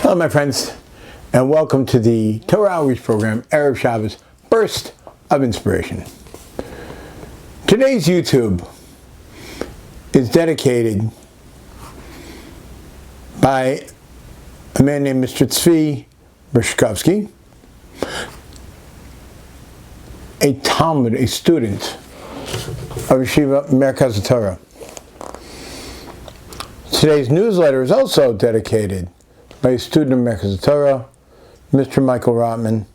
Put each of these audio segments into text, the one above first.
Hello my friends, and welcome to the Torah Outreach Program, Erev Shabbos, Burst of Inspiration. Today's YouTube is dedicated by a man named Mr. Tzvi Bershkovsky, a Talmud, a student of Yeshiva Merkaz Torah. Today's newsletter is also dedicated by a student of Merkaz Torah, Mr. Michael Rotman,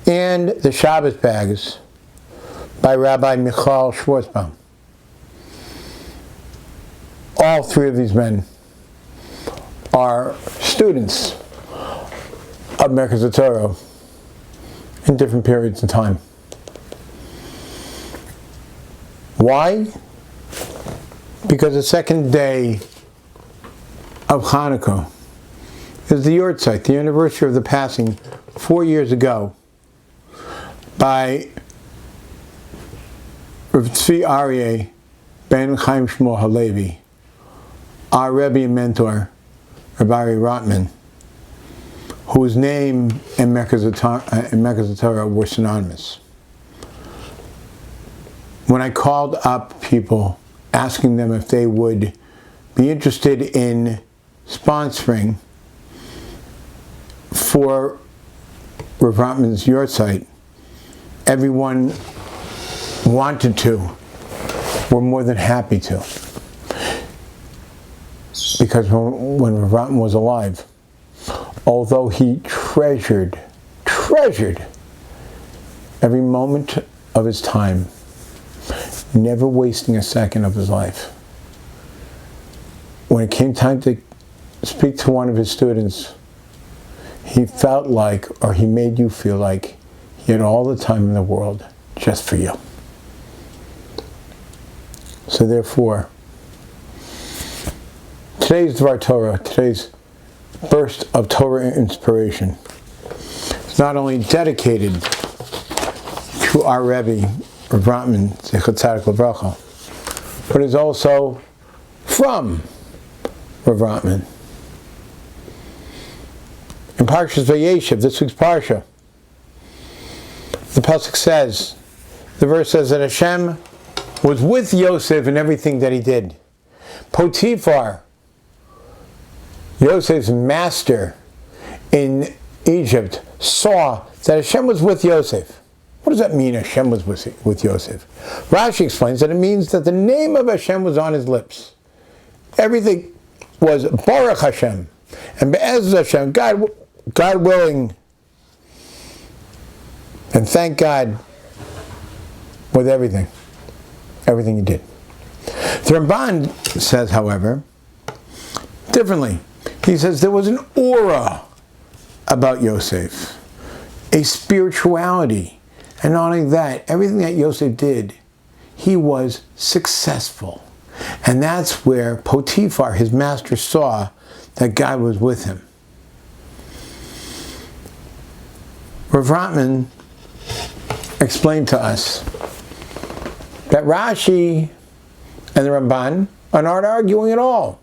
and the Shabbos bags by Rabbi Michal Schwarzbaum. All three of these men are students of Merkaz Torah in different periods of time. Why? Because the second day of Hanukkah is the Yortzeit, the anniversary of the passing 4 years ago by Rav Tzvi Aryeh ben Chaim Shmuel Halevi, our Rebbe and mentor, Rabbi Rotman, whose name and Merkaz Torah were synonymous. When I called up people asking them if they would be interested in sponsoring for Rav Rotman's Yortzeit, everyone wanted to, were more than happy to. Because when Rav Rotman was alive, although he treasured every moment of his time, never wasting a second of his life, when it came time to speak to one of his students, he felt like, or he made you feel like, he had all the time in the world just for you. So therefore, today's Dvar Torah, today's burst of Torah inspiration, is not only dedicated to our Rebbe, Rav Rotman, Zechat Tzadik Livracha, but is also from Rav Rotman. In Parshas Vayeshev, this week's Parsha, the pasuk says, the verse says that Hashem was with Yosef in everything that he did. Potiphar, Yosef's master in Egypt, saw that Hashem was with Yosef. What does that mean, Hashem was with Yosef? Rashi explains that it means that the name of Hashem was on his lips. Everything was Baruch Hashem. And Be'ez Hashem, God willing, and thank God with everything he did. The Ramban says, however, differently. He says there was an aura about Yosef, a spirituality. And not only that, everything that Yosef did, he was successful. And that's where Potiphar, his master, saw that God was with him. Rav Rotman explained to us that Rashi and the Ramban are not arguing at all.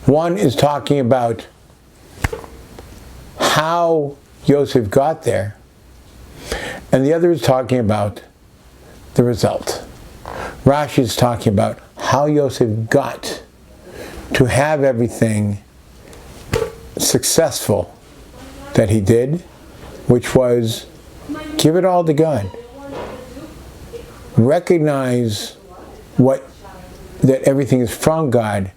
One is talking about how Yosef got there, and the other is talking about the result. Rashi is talking about how Yosef got to have everything successful that he did, which was give it all to God. Recognize that everything is from God.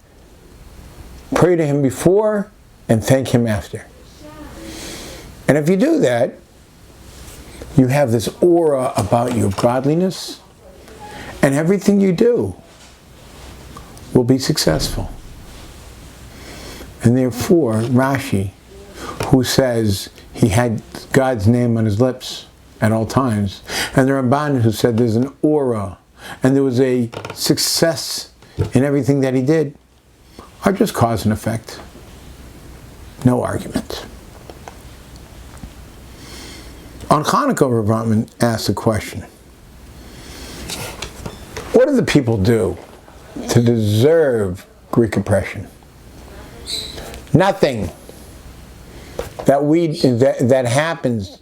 Pray to Him before and thank Him after. And if you do that, you have this aura about you of godliness, and everything you do will be successful. And therefore, Rashi, who says he had God's name on his lips at all times, and the Ramban, who said there's an aura, and there was a success in everything that he did, are just cause and effect. No argument. On Hanukkah, Rav Rotman asked a question. What do the people do to deserve Greek oppression? Nothing that happens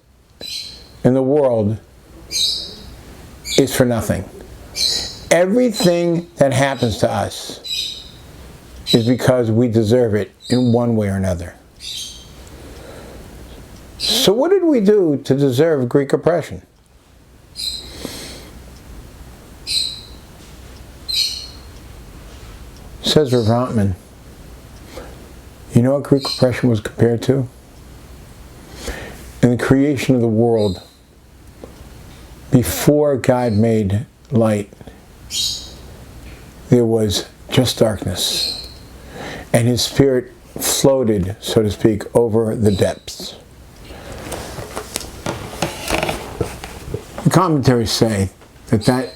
in the world is for nothing. Everything that happens to us is because we deserve it in one way or another. So what did we do to deserve Greek oppression? Says Rav Rotman, you know what Greek oppression was compared to? In the creation of the world, before God made light, there was just darkness, and His Spirit floated, so to speak, over the depths. The commentaries say that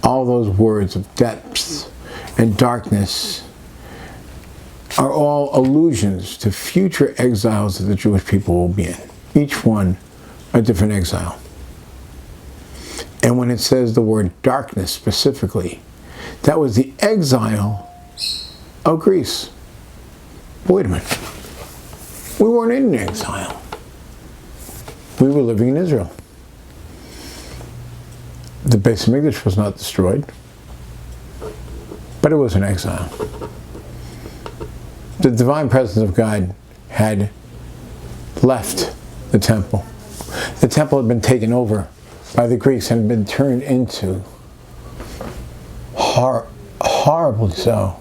all those words of depths and darkness are all allusions to future exiles that the Jewish people will be in. Each one a different exile. And when it says the word darkness specifically, that was the exile of Greece. Wait a minute. We weren't in exile. We were living in Israel. The Beis Hamikdash was not destroyed, but it was an exile. The divine presence of God had left the temple. The temple had been taken over by the Greeks and been turned into, horribly so,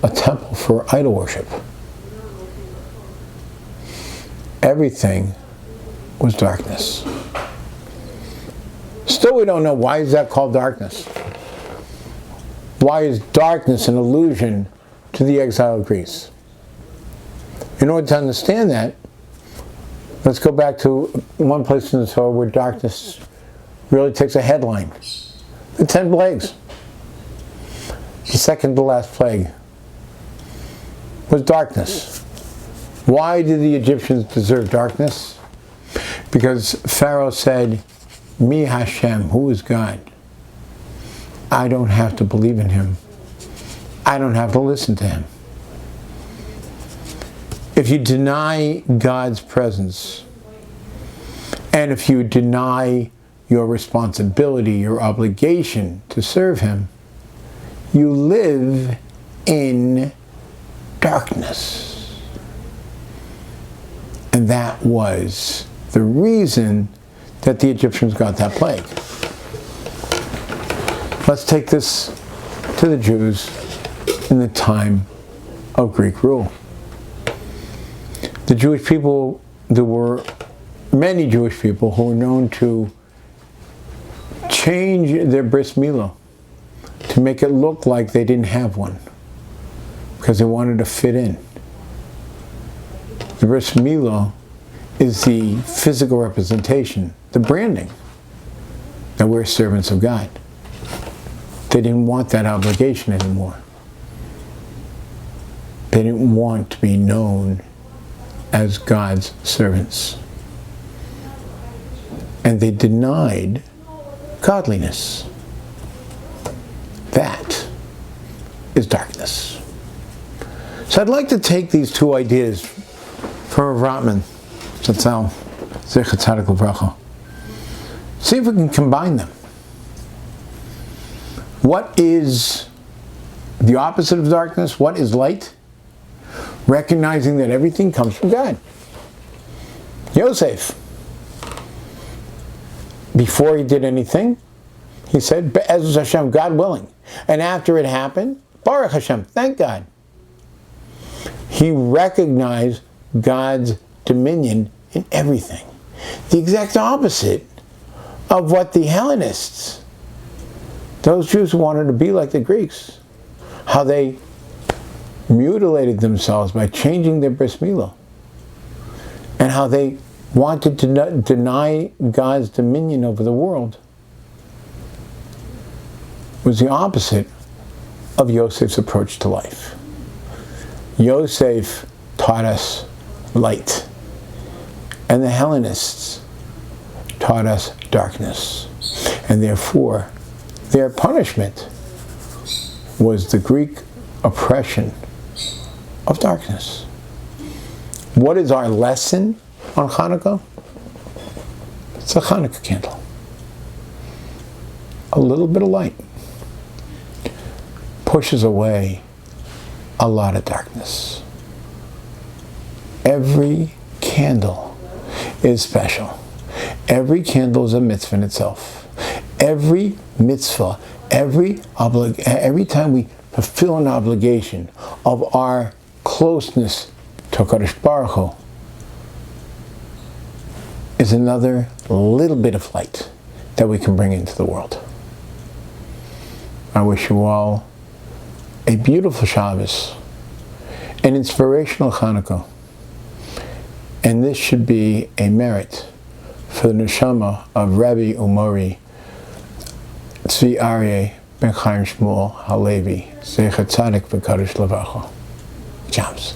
a temple for idol worship. Everything was darkness. Still, we don't know, why is that called darkness? Why is darkness an allusion to the exile of Greece? In order to understand that, let's go back to one place in the Torah where darkness really takes a headline. The 10 plagues. The second to last plague was darkness. Why did the Egyptians deserve darkness? Because Pharaoh said, "Mi Hashem," who is God? I don't have to believe in Him. I don't have to listen to Him. If you deny God's presence, and if you deny your responsibility, your obligation to serve Him, you live in darkness. And that was the reason that the Egyptians got that plague. Let's take this to the Jews in the time of Greek rule. The Jewish people, there were many Jewish people who were known to change their bris milah to make it look like they didn't have one, because they wanted to fit in. The bris milah is the physical representation, the branding, that we're servants of God. They didn't want that obligation anymore. They didn't want to be known as God's servants. And they denied godliness. That is darkness. So I'd like to take these two ideas from Rav Rotman, Zatzal, Zecher Tzadik Livracha. See if we can combine them. What is the opposite of darkness? What is light? Recognizing that everything comes from God. Yosef, before he did anything, he said, Be'ezus Hashem, God willing. And after it happened, Baruch Hashem, thank God. He recognized God's dominion in everything. The exact opposite of what the Hellenists, those Jews who wanted to be like the Greeks, how they mutilated themselves by changing their bris milah, and how they wanted to deny God's dominion over the world, was the opposite of Yosef's approach to life. Yosef taught us light, and the Hellenists taught us darkness. And therefore, their punishment was the Greek oppression of darkness. What is our lesson on Hanukkah? It's a Hanukkah candle. A little bit of light pushes away a lot of darkness. Every candle is special. Every candle is a mitzvah in itself. Every mitzvah, every time we fulfill an obligation of our closeness to HaKadosh Baruch Hu, is another little bit of light that we can bring into the world. I wish you all a beautiful Shabbos, an inspirational Hanukkah, and this should be a merit for the neshama of Rabbi Umori Tzvi Aryeh ben Chaim Shmuel Halevi Zecher Tzadik v'Kadosh Levacho. Shabbos.